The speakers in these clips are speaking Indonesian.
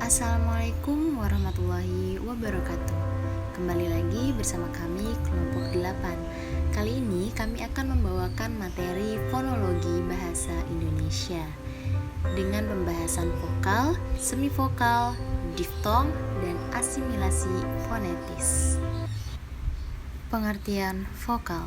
Assalamualaikum warahmatullahi wabarakatuh. Kembali lagi bersama kami kelompok 8. Kali ini kami akan membawakan materi fonologi bahasa Indonesia dengan pembahasan vokal, semivokal, diftong, dan asimilasi fonetis. Pengertian vokal.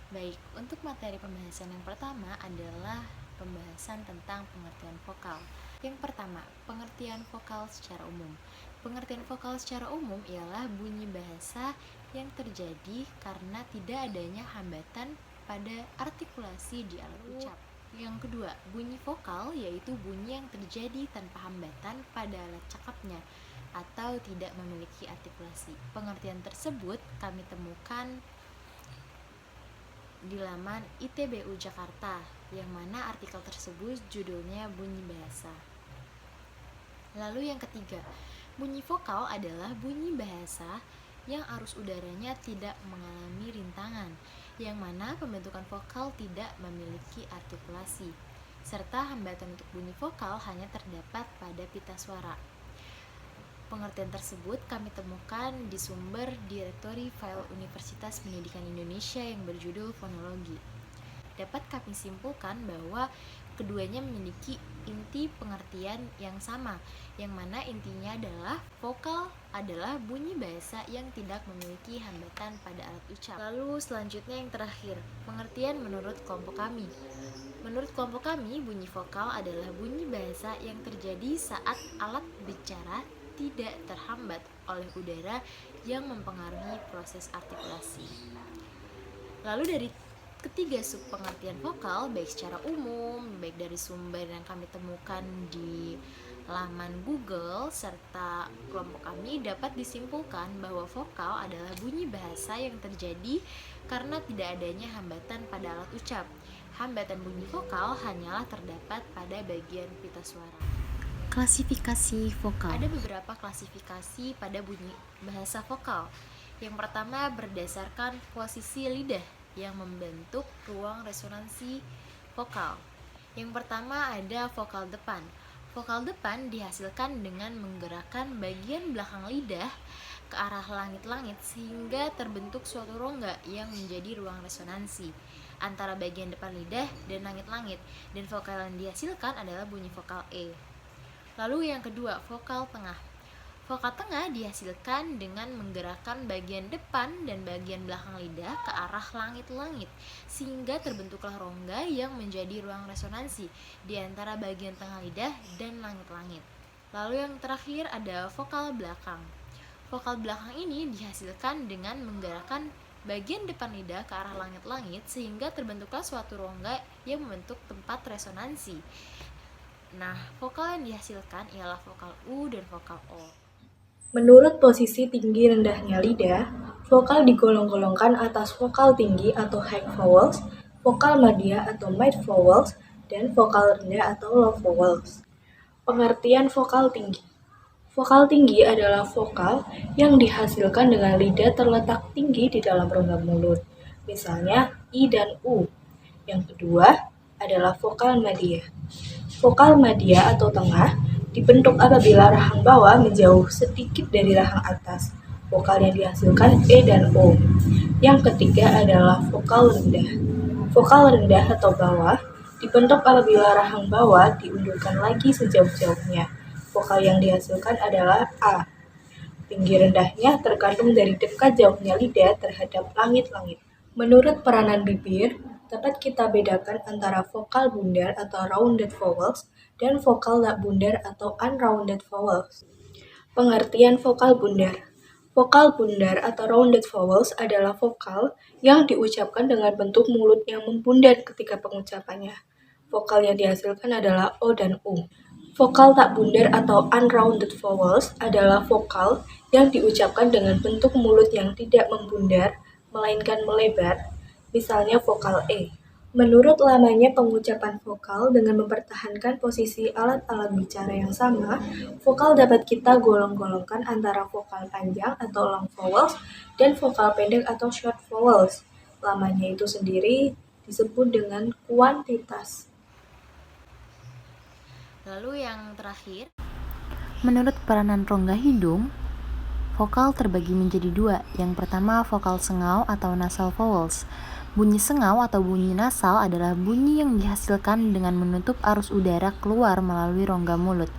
Baik, untuk materi pembahasan yang pertama adalah pembahasan tentang pengertian vokal. Yang pertama, pengertian vokal secara umum. Pengertian vokal secara umum ialah bunyi bahasa yang terjadi karena tidak adanya hambatan pada artikulasi di alat ucap. Yang kedua, bunyi vokal yaitu bunyi yang terjadi tanpa hambatan pada alat cakapnya atau tidak memiliki artikulasi. Pengertian tersebut kami temukan di laman ITBU Jakarta, yang mana artikel tersebut judulnya bunyi bahasa. Lalu yang ketiga, bunyi vokal adalah bunyi bahasa yang arus udaranya tidak mengalami rintangan, yang mana pembentukan vokal tidak memiliki artikulasi, serta hambatan untuk bunyi vokal hanya terdapat pada pita suara. Pengertian tersebut kami temukan di sumber Direktori File Universitas Pendidikan Indonesia yang berjudul Fonologi. Dapat kami simpulkan bahwa keduanya memiliki inti pengertian yang sama, yang mana intinya adalah vokal adalah bunyi bahasa yang tidak memiliki hambatan pada alat ucap. Lalu selanjutnya yang terakhir, pengertian menurut kelompok kami. Menurut kelompok kami, bunyi vokal adalah bunyi bahasa yang terjadi saat alat bicara tidak terhambat oleh udara yang mempengaruhi proses artikulasi. Lalu dari ketiga sub pengertian vokal, baik secara umum, baik dari sumber yang kami temukan di laman Google serta kelompok kami, dapat disimpulkan bahwa vokal adalah bunyi bahasa yang terjadi karena tidak adanya hambatan pada alat ucap. Hambatan bunyi vokal hanyalah terdapat pada bagian pita suara. Klasifikasi vokal. Ada beberapa klasifikasi pada bunyi bahasa vokal. Yang pertama berdasarkan posisi lidah yang membentuk ruang resonansi vokal. Yang pertama ada vokal depan. Vokal depan dihasilkan dengan menggerakkan bagian belakang lidah ke arah langit-langit sehingga terbentuk suatu rongga yang menjadi ruang resonansi antara bagian depan lidah dan langit-langit, dan vokal yang dihasilkan adalah bunyi vokal E. Lalu yang kedua, vokal tengah. Vokal tengah dihasilkan dengan menggerakkan bagian depan dan bagian belakang lidah ke arah langit-langit sehingga terbentuklah rongga yang menjadi ruang resonansi di antara bagian tengah lidah dan langit-langit. Lalu yang terakhir ada vokal belakang. Vokal belakang ini dihasilkan dengan menggerakkan bagian depan lidah ke arah langit-langit sehingga terbentuklah suatu rongga yang membentuk tempat resonansi. Nah, vokal yang dihasilkan ialah vokal U dan vokal O. Menurut posisi tinggi rendahnya lidah, vokal digolong-golongkan atas vokal tinggi atau high vowels, vokal madya atau mid vowels, dan vokal rendah atau low vowels. Pengertian vokal tinggi. Vokal tinggi adalah vokal yang dihasilkan dengan lidah terletak tinggi di dalam rongga mulut, misalnya I dan U. Yang kedua adalah vokal madya. Vokal madya atau tengah dibentuk apabila rahang bawah menjauh sedikit dari rahang atas. Vokal yang dihasilkan E dan O. Yang ketiga adalah vokal rendah. Vokal rendah atau bawah dibentuk apabila rahang bawah diundurkan lagi sejauh-jauhnya. Vokal yang dihasilkan adalah A. Tinggi rendahnya tergantung dari dekat jauhnya lidah terhadap langit-langit. Menurut peranan bibir, dapat kita bedakan antara vokal bundar atau rounded vowels dan vokal tak bundar atau unrounded vowels. Pengertian vokal bundar. Vokal bundar atau rounded vowels adalah vokal yang diucapkan dengan bentuk mulut yang membundar ketika pengucapannya. Vokal yang dihasilkan adalah O dan U. Vokal tak bundar atau unrounded vowels adalah vokal yang diucapkan dengan bentuk mulut yang tidak membundar, melainkan melebar, misalnya vokal E. Menurut lamanya pengucapan vokal dengan mempertahankan posisi alat-alat bicara yang sama, vokal dapat kita golong-golongkan antara vokal panjang atau long vowels dan vokal pendek atau short vowels. Lamanya itu sendiri disebut dengan kuantitas. Lalu yang terakhir, Menurut peranan rongga hidung, vokal terbagi menjadi dua. Yang pertama, vokal sengau atau nasal vowels. Bunyi sengau atau bunyi nasal adalah bunyi yang dihasilkan dengan menutup arus udara keluar melalui rongga mulut,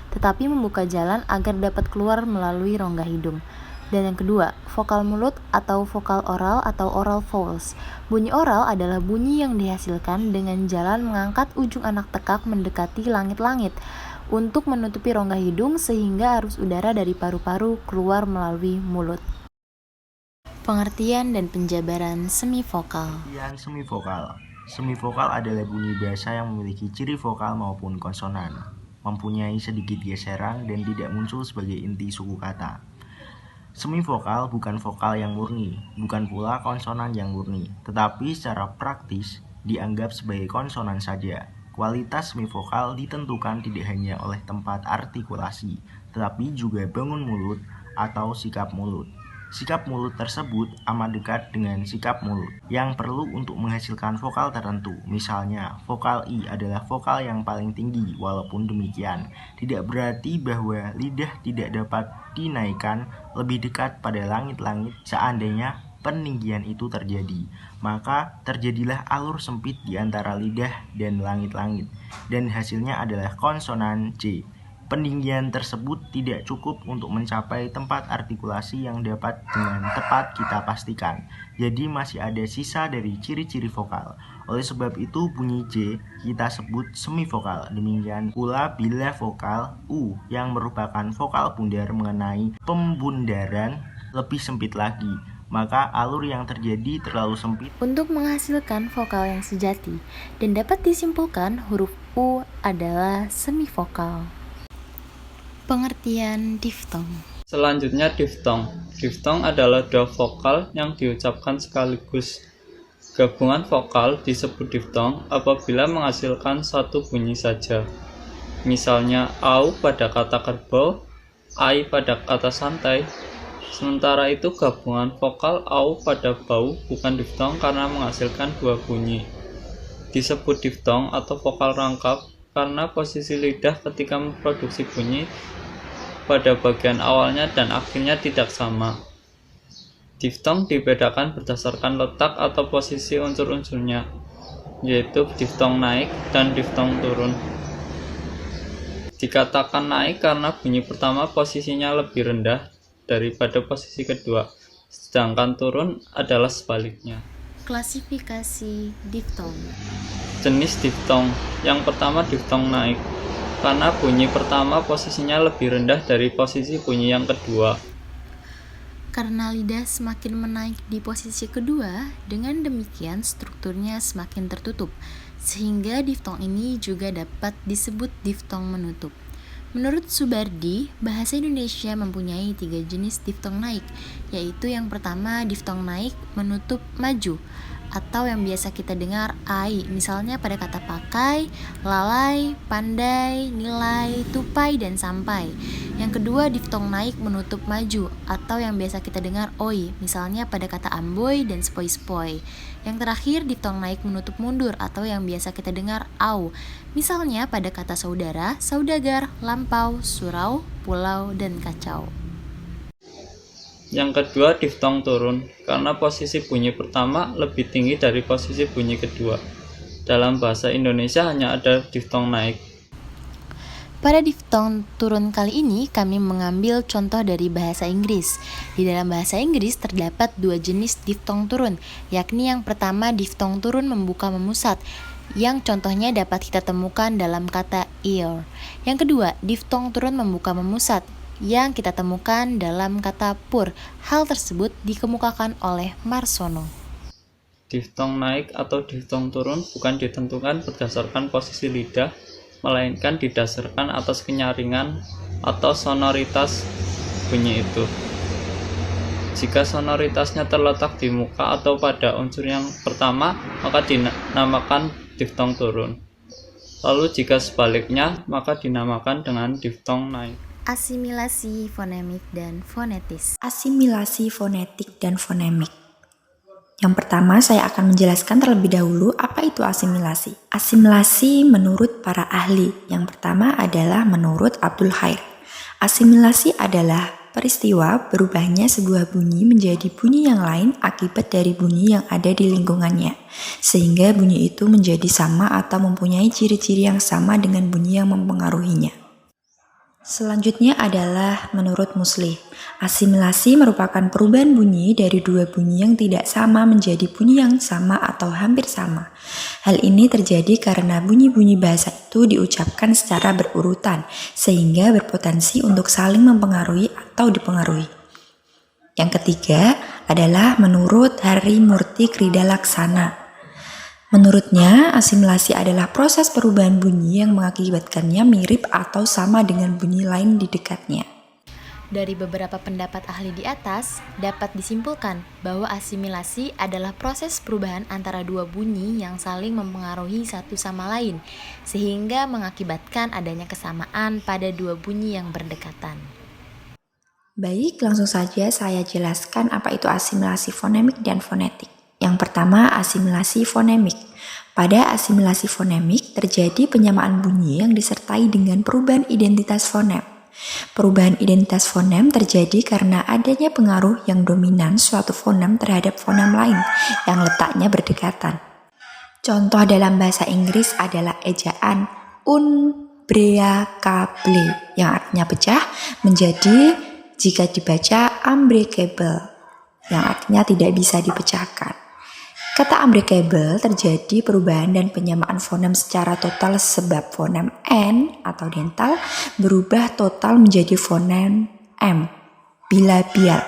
tetapi membuka jalan agar dapat keluar melalui rongga hidung. Dan yang kedua, vokal mulut atau vokal oral atau oral vowels. Bunyi oral adalah bunyi yang dihasilkan dengan jalan mengangkat ujung anak tekak mendekati langit-langit untuk menutupi rongga hidung sehingga arus udara dari paru-paru keluar melalui mulut. Pengertian dan penjabaran semivokal. Pengertian semivokal. Semivokal adalah bunyi bahasa yang memiliki ciri vokal maupun konsonan, mempunyai sedikit geseran dan tidak muncul sebagai inti suku kata. Semivokal bukan vokal yang murni, bukan pula konsonan yang murni, tetapi secara praktis dianggap sebagai konsonan saja. Kualitas semivokal ditentukan tidak hanya oleh tempat artikulasi, tetapi juga bangun mulut atau sikap mulut. Sikap mulut tersebut amat dekat dengan sikap mulut yang perlu untuk menghasilkan vokal tertentu. Misalnya, vokal I adalah vokal yang paling tinggi. Walaupun demikian, tidak berarti bahwa lidah tidak dapat dinaikkan lebih dekat pada langit-langit. Seandainya peninggian itu terjadi, maka terjadilah alur sempit di antara lidah dan langit-langit, dan hasilnya adalah konsonan J. Peninggian tersebut tidak cukup untuk mencapai tempat artikulasi yang dapat dengan tepat kita pastikan. Jadi masih ada sisa dari ciri-ciri vokal. Oleh sebab itu bunyi J kita sebut semivokal. Demikian pula bila vokal U yang merupakan vokal bundar mengenai pembundaran lebih sempit lagi, maka alur yang terjadi terlalu sempit untuk menghasilkan vokal yang sejati, dan dapat disimpulkan huruf U adalah semivokal. Pengertian diftong. Selanjutnya diftong. Diftong adalah dua vokal yang diucapkan sekaligus. Gabungan vokal disebut diftong apabila menghasilkan satu bunyi saja. Misalnya au pada kata kerbau, ai pada kata santai. Sementara itu gabungan vokal au pada bau bukan diftong karena menghasilkan dua bunyi. Disebut diftong atau vokal rangkap karena posisi lidah ketika memproduksi bunyi pada bagian awalnya dan akhirnya tidak sama. Diftong dibedakan berdasarkan letak atau posisi unsur-unsurnya, yaitu diftong naik dan diftong turun. Dikatakan naik karena bunyi pertama posisinya lebih rendah daripada posisi kedua, sedangkan turun adalah sebaliknya. Klasifikasi diftong. Jenis diftong. Yang pertama diftong naik, karena bunyi pertama posisinya lebih rendah dari posisi bunyi yang kedua. Karena lidah semakin menaik di posisi kedua, dengan demikian strukturnya semakin tertutup, sehingga diftong ini juga dapat disebut diftong menutup. Menurut Subardi, bahasa Indonesia mempunyai 3 jenis diftong naik, yaitu yang pertama diftong naik menutup maju, atau yang biasa kita dengar ai, misalnya pada kata pakai, lalai, pandai, nilai, tupai, dan sampai. Yang kedua diftong naik menutup maju, atau yang biasa kita dengar oi, misalnya pada kata amboy dan sepoi-sepoi. Yang terakhir diftong naik menutup mundur, atau yang biasa kita dengar au, misalnya pada kata saudara, saudagar, lampau, surau, pulau, dan kacau. Yang kedua diftong turun, karena posisi bunyi pertama lebih tinggi dari posisi bunyi kedua. Dalam bahasa Indonesia hanya ada diftong naik. Pada diftong turun kali ini kami mengambil contoh dari bahasa Inggris. Di dalam bahasa Inggris terdapat 2 jenis diftong turun, yakni yang pertama diftong turun membuka memusat, yang contohnya dapat kita temukan dalam kata ear. Yang kedua, diftong turun membuka memusat, yang kita temukan dalam kata pur. Hal tersebut dikemukakan oleh Marsono. Diftong naik atau diftong turun bukan ditentukan berdasarkan posisi lidah, melainkan didasarkan atas kenyaringan atau sonoritas bunyi itu. Jika sonoritasnya terletak di muka atau pada unsur yang pertama, maka dinamakan diftong turun. Lalu jika sebaliknya, maka dinamakan dengan diftong naik. Asimilasi fonemik dan fonetis. Asimilasi fonetik dan fonemik. Yang pertama, saya akan menjelaskan terlebih dahulu apa itu asimilasi. Asimilasi menurut para ahli. Yang pertama adalah menurut Abdul Khair. Asimilasi adalah peristiwa berubahnya sebuah bunyi menjadi bunyi yang lain akibat dari bunyi yang ada di lingkungannya, sehingga bunyi itu menjadi sama atau mempunyai ciri-ciri yang sama dengan bunyi yang mempengaruhinya. Selanjutnya adalah menurut Muslih, asimilasi merupakan perubahan bunyi dari dua bunyi yang tidak sama menjadi bunyi yang sama atau hampir sama. Hal ini terjadi karena bunyi-bunyi bahasa itu diucapkan secara berurutan, sehingga berpotensi untuk saling mempengaruhi atau dipengaruhi. Yang ketiga adalah menurut Harimurti Kridalaksana. Menurutnya, asimilasi adalah proses perubahan bunyi yang mengakibatkannya mirip atau sama dengan bunyi lain di dekatnya. Dari beberapa pendapat ahli di atas, dapat disimpulkan bahwa asimilasi adalah proses perubahan antara dua bunyi yang saling mempengaruhi satu sama lain, sehingga mengakibatkan adanya kesamaan pada dua bunyi yang berdekatan. Baik, langsung saja saya jelaskan apa itu asimilasi fonemik dan fonetik. Yang pertama, asimilasi fonemik. Pada asimilasi fonemik terjadi penyamaan bunyi yang disertai dengan perubahan identitas fonem. Perubahan identitas fonem terjadi karena adanya pengaruh yang dominan suatu fonem terhadap fonem lain yang letaknya berdekatan. Contoh dalam bahasa Inggris adalah ejaan unbreakable yang artinya pecah menjadi jika dibaca unbreakable yang artinya tidak bisa dipecahkan. Kata unbreakable terjadi perubahan dan penyamaan fonem secara total sebab fonem N atau dental berubah total menjadi fonem M, bilabial.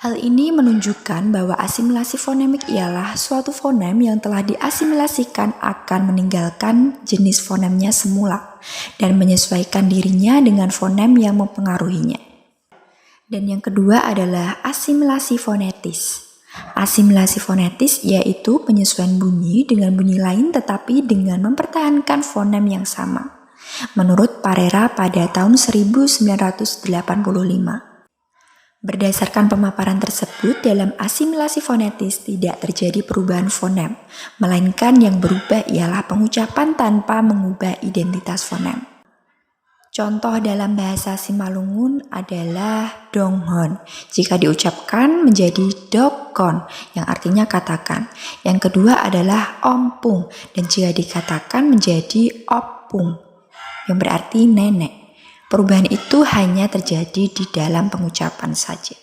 Hal ini menunjukkan bahwa asimilasi fonemik ialah suatu fonem yang telah diasimilasikan akan meninggalkan jenis fonemnya semula dan menyesuaikan dirinya dengan fonem yang mempengaruhinya. Dan yang kedua adalah asimilasi fonetis. Asimilasi fonetis yaitu penyesuaian bunyi dengan bunyi lain tetapi dengan mempertahankan fonem yang sama. Menurut Parera pada tahun 1985. Berdasarkan pemaparan tersebut, dalam asimilasi fonetis tidak terjadi perubahan fonem, melainkan yang berubah ialah pengucapan tanpa mengubah identitas fonem. Contoh dalam bahasa Simalungun adalah donghon. Jika diucapkan menjadi dokon yang artinya katakan. Yang kedua adalah ompung dan jika dikatakan menjadi opung yang berarti nenek. Perubahan itu hanya terjadi di dalam pengucapan saja.